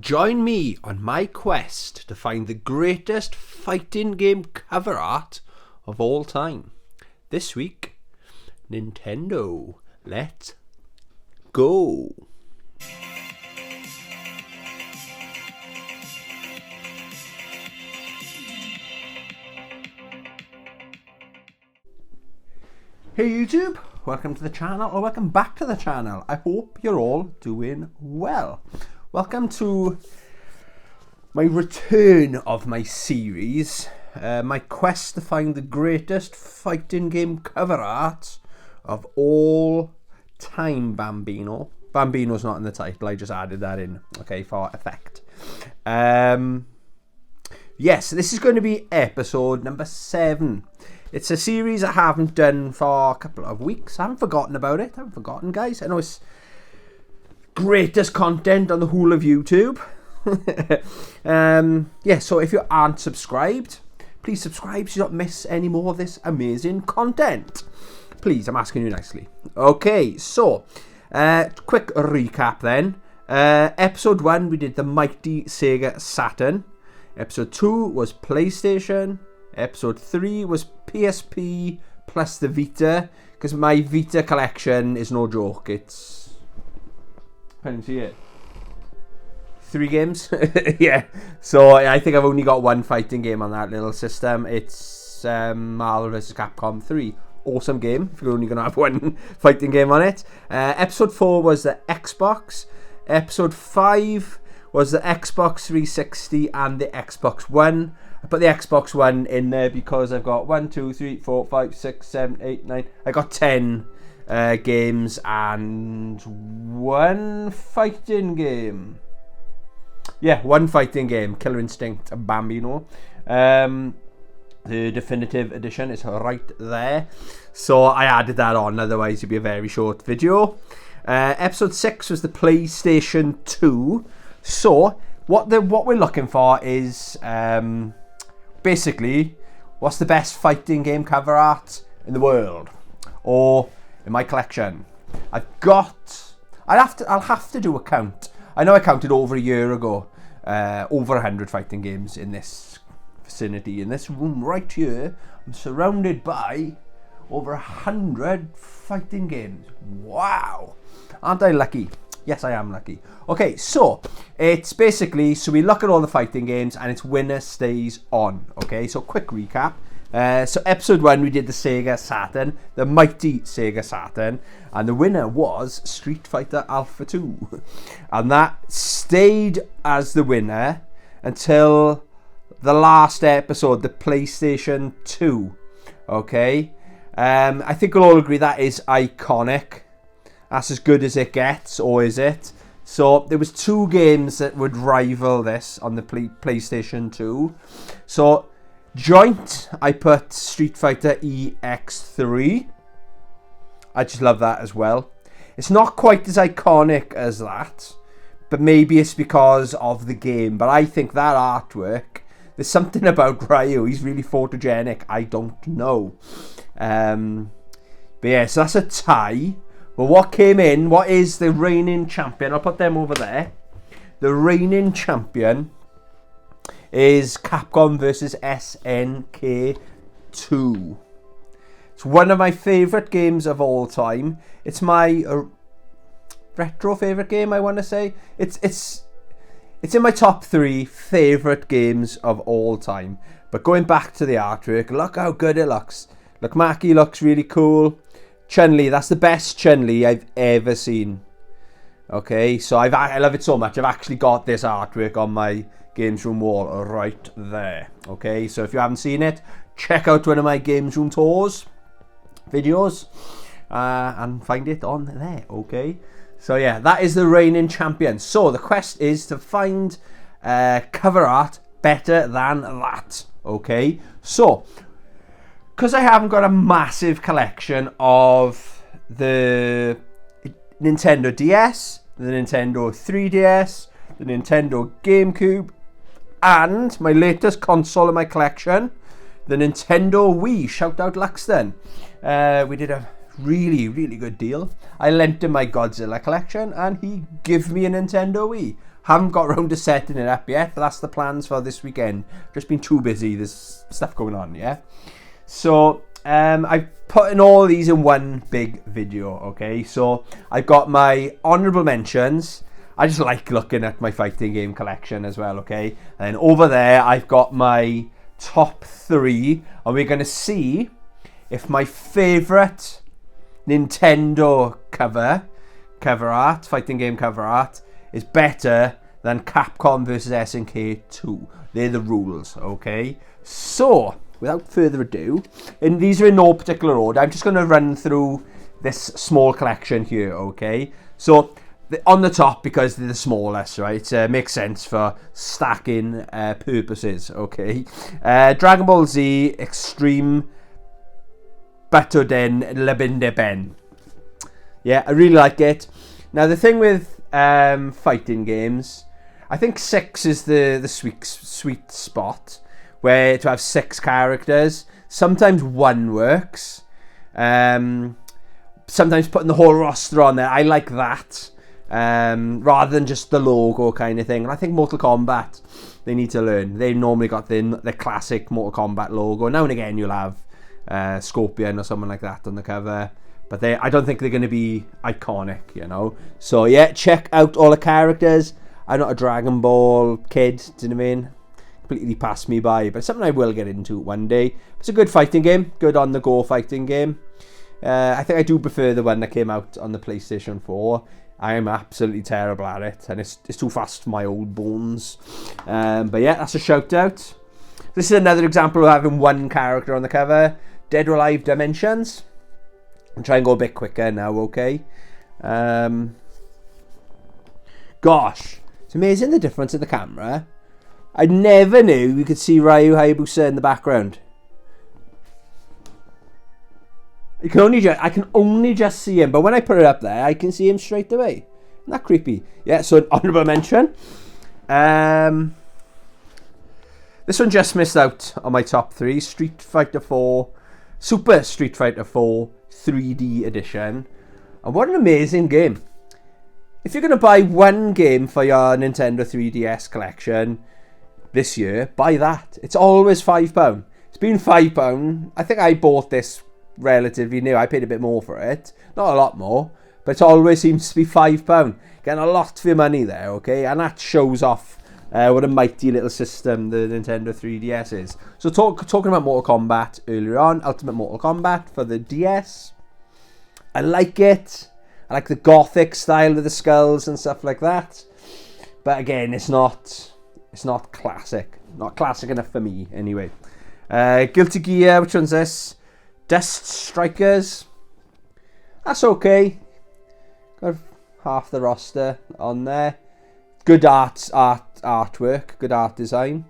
Join me on my quest to find the greatest fighting game cover art of all time. This week, Nintendo. Let's go. Hey YouTube, welcome to the channel, or welcome back to the channel. I hope you're all doing well. Welcome to my return of my series, my quest to find the greatest fighting game cover art of all time, Bambino. Bambino's not in the title, I just added that in, okay, for effect. Yes, this is going to be episode number 7. It's a series I haven't done for a couple of weeks. I haven't forgotten about it. I haven't forgotten, guys. I know it's greatest content on the whole of YouTube. Yeah, so if you aren't subscribed, please subscribe so you don't miss any more of this amazing content. Please, I'm asking you nicely. Okay, so, quick recap then. Episode 1, we did the mighty Sega Saturn. Episode 2 was PlayStation. Episode 3 was PSP plus the Vita, because my Vita collection is no joke. It's... Can you see it? 3 games? Yeah. So I think I've only got one fighting game on that little system. It's Marvel vs. Capcom 3. Awesome game, if you're only going to have one fighting game on it. Episode 4 was the Xbox. Episode 5 was the Xbox 360 and the Xbox One. I put the Xbox One in there because I've got 1, 2, 3, 4, 5, 6, 7, 8, 9. I got 10 games and one fighting game. Yeah, one fighting game. Killer Instinct Bambino. The definitive edition is right there. So I added that on, otherwise it'd be a very short video. Episode 6 was the PlayStation 2. So what we're looking for is basically what's the best fighting game cover art in the world, or in my collection. I'll have to do a count. I know I counted over a year ago, over 100 fighting games in this vicinity, in this room right here. I'm surrounded by over 100 fighting games. Wow, aren't I lucky? Yes, I am lucky. Okay, so it's basically, so we look at all the fighting games and it's winner stays on. Okay, so quick recap. So episode 1, we did the Sega Saturn, the mighty Sega Saturn, and the winner was Street Fighter Alpha 2. And that stayed as the winner until the last episode, the PlayStation 2. Okay, I think we'll all agree that is iconic. That's as good as it gets, or is it? So there was 2 games that would rival this on the PlayStation 2. So joint, I put Street Fighter EX3. I just love that as well. It's not quite as iconic as that, but maybe it's because of the game. But I think that artwork, there's something about Ryu. He's really photogenic. I don't know. But yeah, so that's a tie. But what came in, what is the reigning champion? I'll put them over there. The reigning champion is Capcom vs. SNK 2. It's one of my favourite games of all time. It's my retro favourite game, I want to say. It's in my top 3 favourite games of all time. But going back to the artwork, look how good it looks. Look, Maki looks really cool. Chun-Li, that's the best Chun-Li I've ever seen. Okay, so I love it so much. I've actually got this artwork on my Games Room wall right there. Okay, so if you haven't seen it, check out one of my Games Room tours videos and find it on there. Okay, so yeah, that is the reigning champion. So the quest is to find cover art better than that. Okay, so because I haven't got a massive collection of the Nintendo DS, the Nintendo 3DS, the Nintendo GameCube, and my latest console in my collection, the Nintendo Wii. Shout out Luxton. We did a really good deal. I lent him my Godzilla collection and he gave me a Nintendo Wii. Haven't got around to setting it up yet, but that's the plans for this weekend. Just been too busy. There's stuff going on, yeah? So, I've put in all these in one big video, okay? So, I've got my honourable mentions. I just like looking at my fighting game collection as well, okay? And then over there, I've got my top 3. And we're going to see if my favourite Nintendo cover art, fighting game cover art, is better than Capcom vs SNK 2. They're the rules, okay? So, without further ado, and these are in no particular order, I'm just going to run through this small collection here, okay? So, on the top, because they're the smallest, right? Makes sense for stacking purposes, okay? Dragon Ball Z Extreme Batoden Labinde Ben. Yeah, I really like it. Now, the thing with fighting games, I think 6 is the sweet spot, where to have 6 characters. Sometimes 1 works. Sometimes putting the whole roster on there, I like that, rather than just the logo kind of thing. And I think Mortal Kombat, they need to learn. They've normally got the classic Mortal Kombat logo. Now and again you'll have Scorpion or someone like that on the cover. But I don't think they're going to be iconic, you know. So, yeah, check out all the characters. I'm not a Dragon Ball kid, do you know what I mean? Completely passed me by. But it's something I will get into one day. It's a good fighting game. Good on-the-go fighting game. I think I do prefer the one that came out on the PlayStation 4. I am absolutely terrible at it. And it's too fast for my old bones. But, yeah, that's a shout-out. This is another example of having 1 character on the cover. Dead or Alive Dimensions. I'll try and go a bit quicker now, okay? Gosh, it's amazing the difference in the camera. I never knew you could see Ryu Hayabusa in the background. I can only just see him, but when I put it up there, I can see him straight away. Isn't that creepy? Yeah, so an honourable mention. This one just missed out on my top 3. Street Fighter 4, Super Street Fighter 4 3D edition. And what an amazing game. If you're going to buy one game for your Nintendo 3DS collection this year, buy that. It's always £5. It's been £5. I think I bought this relatively new. I paid a bit more for it. Not a lot more, but it always seems to be £5. Getting a lot for your money there, okay? And that shows off what a mighty little system the Nintendo 3DS is. So talking about Mortal Kombat earlier on, Ultimate Mortal Kombat for the DS. I like it. I like the gothic style with the skulls and stuff like that. But again, it's not classic. Not classic enough for me, anyway. Guilty Gear, which one's this? Dust Strikers. That's okay. Got half the roster on there. Good artwork, good art design.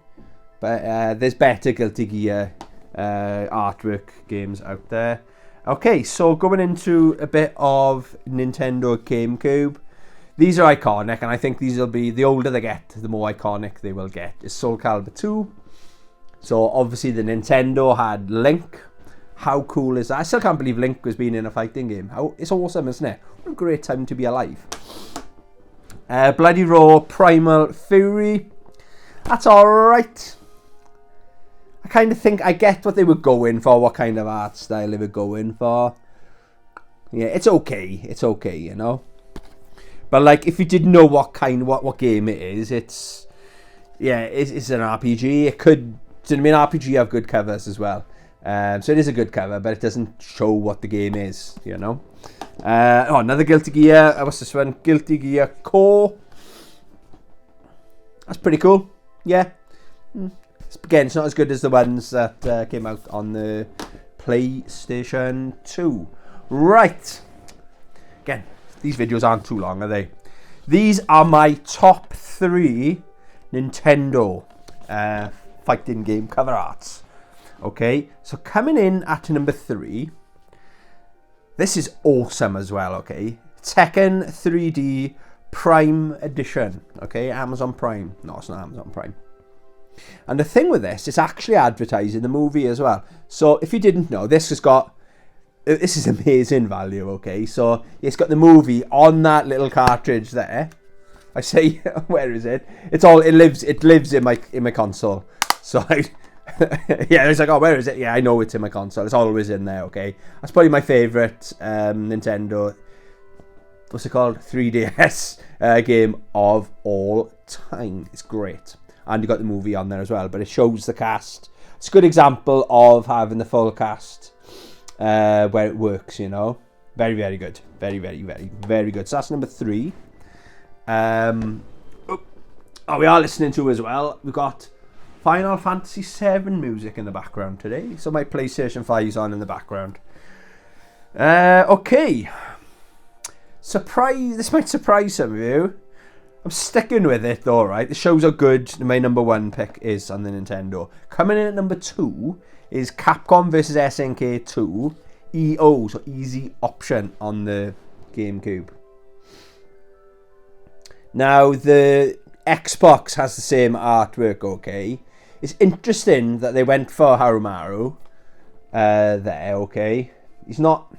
But there's better Guilty Gear artwork games out there. Okay, so going into a bit of Nintendo GameCube. These are iconic, and I think these will be, the older they get, the more iconic they will get. It's Soul Calibur 2. So obviously the Nintendo had Link. How cool is that? I still can't believe Link was being in a fighting game. It's awesome, isn't it? What a great time to be alive. Bloody Roar Primal Fury. That's alright. I kind of think I get what they were going for, what kind of art style they were going for. Yeah, it's okay, you know. But like, if you didn't know what game it is, it's an RPG. It could, I mean, RPG have good covers as well. So it is a good cover, but it doesn't show what the game is, you know. Another Guilty Gear. What's this one? Guilty Gear Core. That's pretty cool. Yeah. Again, it's not as good as the ones that came out on the PlayStation 2. Right. Again, these videos aren't too long, are they? These are my top 3 Nintendo fighting game cover arts. Okay, so coming in at number 3, this is awesome as well, okay? Tekken 3D Prime Edition, okay? Amazon Prime. No, it's not Amazon Prime. And the thing with this, it's actually advertising the movie as well. So if you didn't know, this is amazing value, okay? So it's got the movie on that little cartridge there, I say, where is it? It lives in my console. So yeah, it's like, oh, where is it? Yeah, I know it's in my console. It's always in there, okay? That's probably my favourite Nintendo, what's it called? 3DS game of all time. It's great. And you got the movie on there as well, but it shows the cast. It's a good example of having the full cast where it works, you know. Very, very good. Very, very, very, very good. So that's number 3. We are listening to as well. We've got Final Fantasy VII music in the background today. So my PlayStation 5's on in the background. Okay. This might surprise some of you. I'm sticking with it though, right? It shows how good my number 1 pick is on the Nintendo. Coming in at number 2 is Capcom vs SNK 2 EO, so Easy Option on the GameCube. Now, the Xbox has the same artwork, okay? It's interesting that they went for Harumaru there, okay? He's not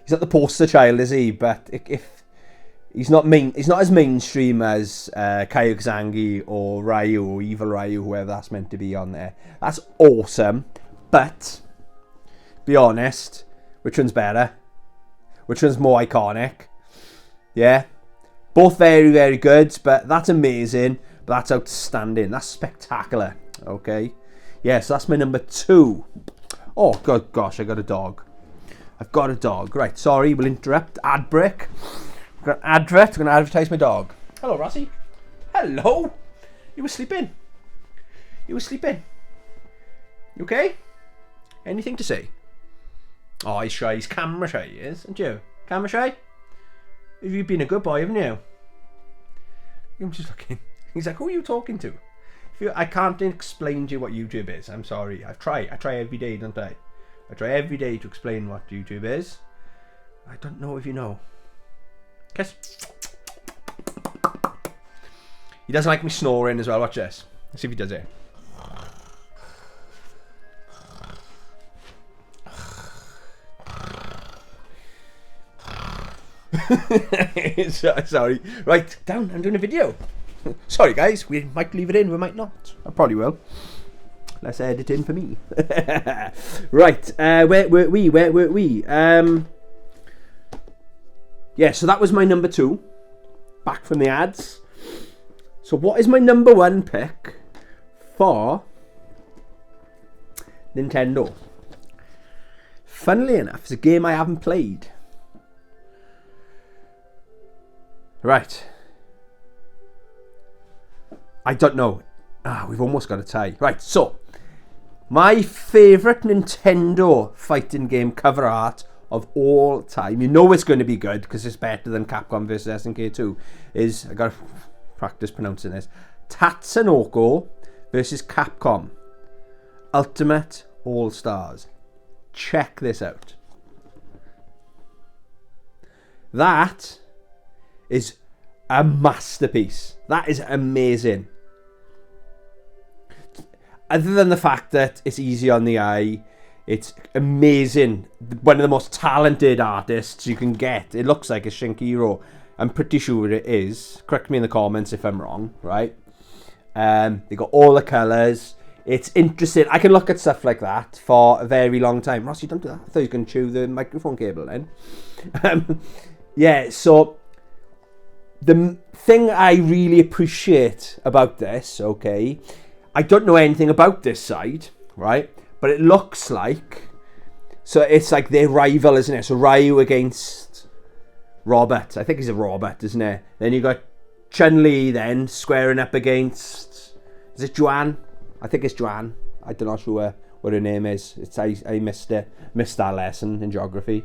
the poster child, is he? But if he's not as mainstream as Kayukazangi or Ryu or Evil Ryu, whoever that's meant to be on there. That's awesome, but be honest, which one's better? Which one's more iconic? Yeah, both very, very good, but that's amazing. But that's outstanding. That's spectacular. Okay, yeah. So that's my number 2. Oh god, gosh, I got a dog. I've got a dog. Right, sorry, we'll interrupt. Ad break. I've got an advert. I'm going to advertise my dog. Hello, Rossi. Hello. You were sleeping. You okay? Anything to say? Oh, he's shy. He's camera shy, he is. Aren't you? Camera shy? You've been a good boy, haven't you? I'm just looking. He's like, who are you talking to? I can't explain to you what YouTube is. I'm sorry. I try every day, don't I? I try every day to explain what YouTube is. I don't know if you know. Kiss. He doesn't like me snoring as well. Watch this. Let's see if he does it. Sorry. Right, down. I'm doing a video. Sorry, guys. We might leave it in. We might not. I probably will. Let's edit in for me. Right. Where were we? Yeah, so that was my number 2. Back from the ads. So what is my number 1 pick for Nintendo? Funnily enough, it's a game I haven't played. Right. I don't know. We've almost got a tie. Right, so my favourite Nintendo fighting game cover art of all time, you know it's going to be good because it's better than Capcom vs SNK 2, is, I gotta practice pronouncing this, Tatsunoko versus Capcom Ultimate All-Stars. Check this out. That is a masterpiece. That is amazing. Other than the fact that it's easy on the eye, it's amazing. One of the most talented artists you can get. It looks like a Shinkiro. I'm pretty sure it is. Correct me in the comments if I'm wrong, right? They got all the colours. It's interesting. I can look at stuff like that for a very long time. Ross, you don't do that. I thought you were going to chew the microphone cable then. Yeah, so the thing I really appreciate about this, okay, I don't know anything about this side, right? But it looks like, so it's like their rival, isn't it? So Ryu against Robert. I think he's a Robert, isn't it? Then you got Chun-Li then squaring up against, is it Joanne? I think it's Joanne. I don't know sure what her name is. I missed that lesson in geography.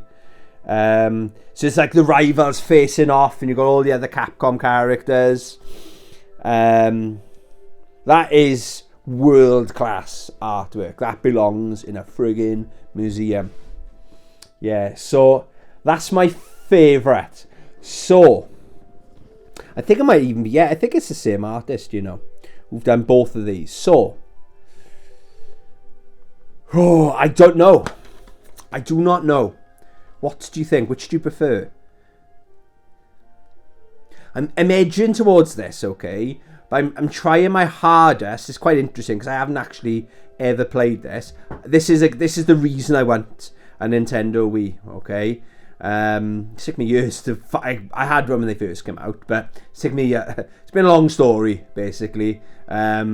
So it's like the rivals facing off, and you've got all the other Capcom characters. That is world-class artwork. That belongs in a friggin' museum. Yeah, so that's my favourite. So, I think it might even be, I think it's the same artist, you know, who've done both of these. So, I don't know. I do not know. What do you think? Which do you prefer? I'm edging towards this, okay? But I'm trying my hardest. It's quite interesting because I haven't actually ever played this. This is the reason I want a Nintendo Wii, okay? It took me years to... I had one when they first came out, but it took me... it's been a long story, basically. But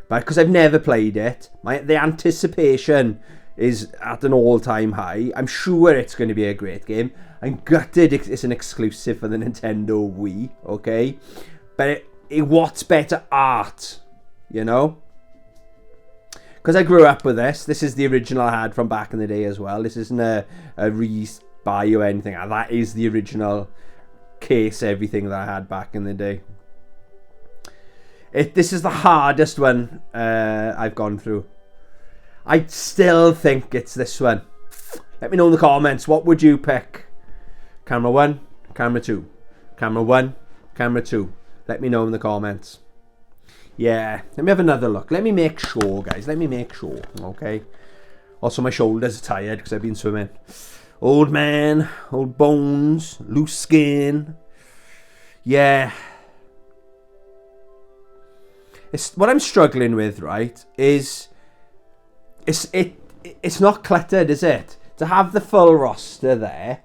because I've never played it, the anticipation is at an all-time high. I'm sure it's going to be a great game. I'm gutted it's an exclusive for the Nintendo Wii, okay? But what's better art, you know? Because I grew up with this. This is the original I had from back in the day as well. This isn't a re-buy or anything. That is the original case, everything that I had back in the day. This is the hardest one I've gone through. I still think it's this one. Let me know in the comments. What would you pick? Camera 1, camera 2. Camera 1, camera 2. Let me know in the comments. Yeah, let me have another look. Let me make sure, guys. Let me make sure, okay? Also, my shoulders are tired because I've been swimming. Old man, old bones, loose skin. Yeah. What I'm struggling with, right, is... It's not cluttered, is it? To have the full roster there.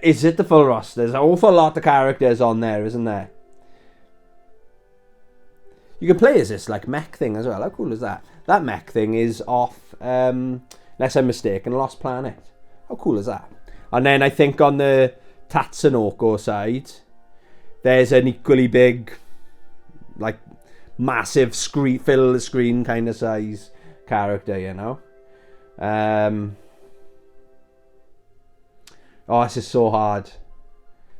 Is it the full roster? There's an awful lot of characters on there, isn't there? You can play as this like mech thing as well. How cool is that? That mech thing is off, unless I'm mistaken, Lost Planet. How cool is that? And then I think on the Tatsunoko side, there's an equally big, like, massive screen, fill the screen kind of size character, you know? Oh, this is so hard.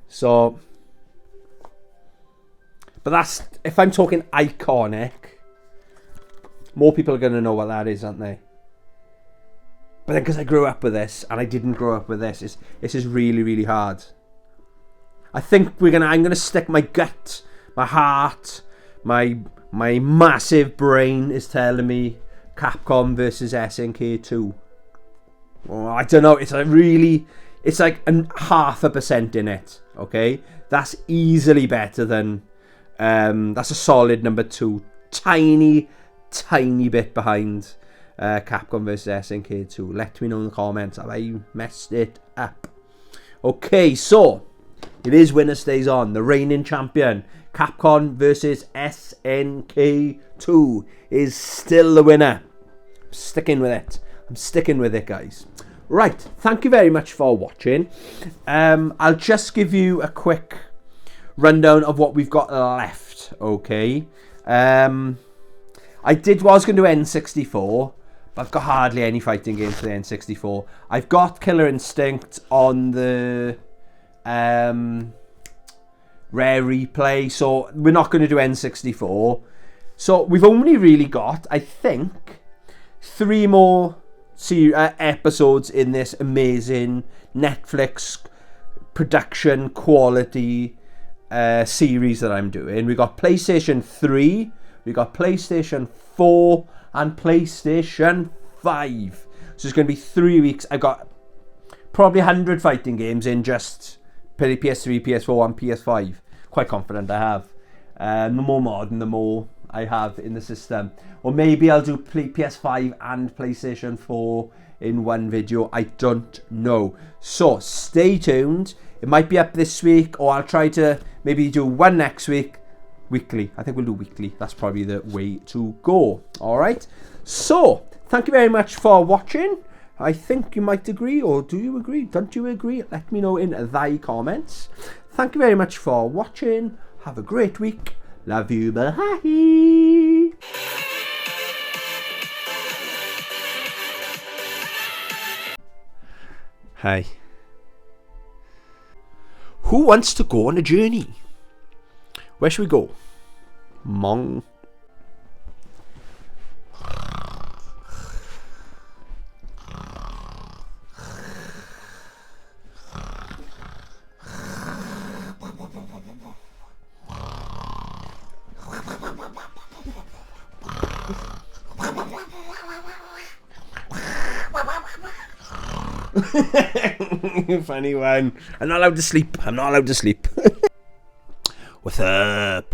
So, but that's, if I'm talking iconic, more people are going to know what that is, aren't they? But then because I grew up with this, and I didn't grow up with this, this is really, really hard. I think I'm gonna stick my gut, my heart, my massive brain is telling me Capcom versus SNK 2. Oh, I don't know, it's like 0.5% in it, okay? That's easily better than, that's a solid number 2. Tiny bit behind Capcom vs SNK 2. Let me know in the comments, have I messed it up? Okay, so, it is winner stays on. The reigning champion, Capcom vs SNK 2, is still the winner. I'm sticking with it. I'm sticking with it, guys. Right, thank you very much for watching. I'll just give you a quick rundown of what we've got left, okay? I was going to do N64, but I've got hardly any fighting games for the N64. I've got Killer Instinct on the Rare Replay, so we're not going to do N64. So we've only really got, I think, 3 more episodes in this amazing Netflix production quality series that I'm doing. We got PlayStation 3, we got PlayStation 4, and PlayStation 5. So it's going to be 3 weeks. I've got probably 100 fighting games in just PS3, PS4, and PS5. Quite confident I have. The more modern, the more I have in the system. Or maybe I'll do PS5 and PlayStation 4 in one video. I don't know. So stay tuned. It might be up this week, or I'll try to maybe do one next week. Weekly. I think we'll do weekly. That's probably the way to go. Alright. So, thank you very much for watching. I think you might agree, or do you agree? Don't you agree? Let me know in the comments. Thank you very much for watching. Have a great week. Love you. Bye. Hi. Who wants to go on a journey? Where should we go? Mong. Funny one. I'm not allowed to sleep. up?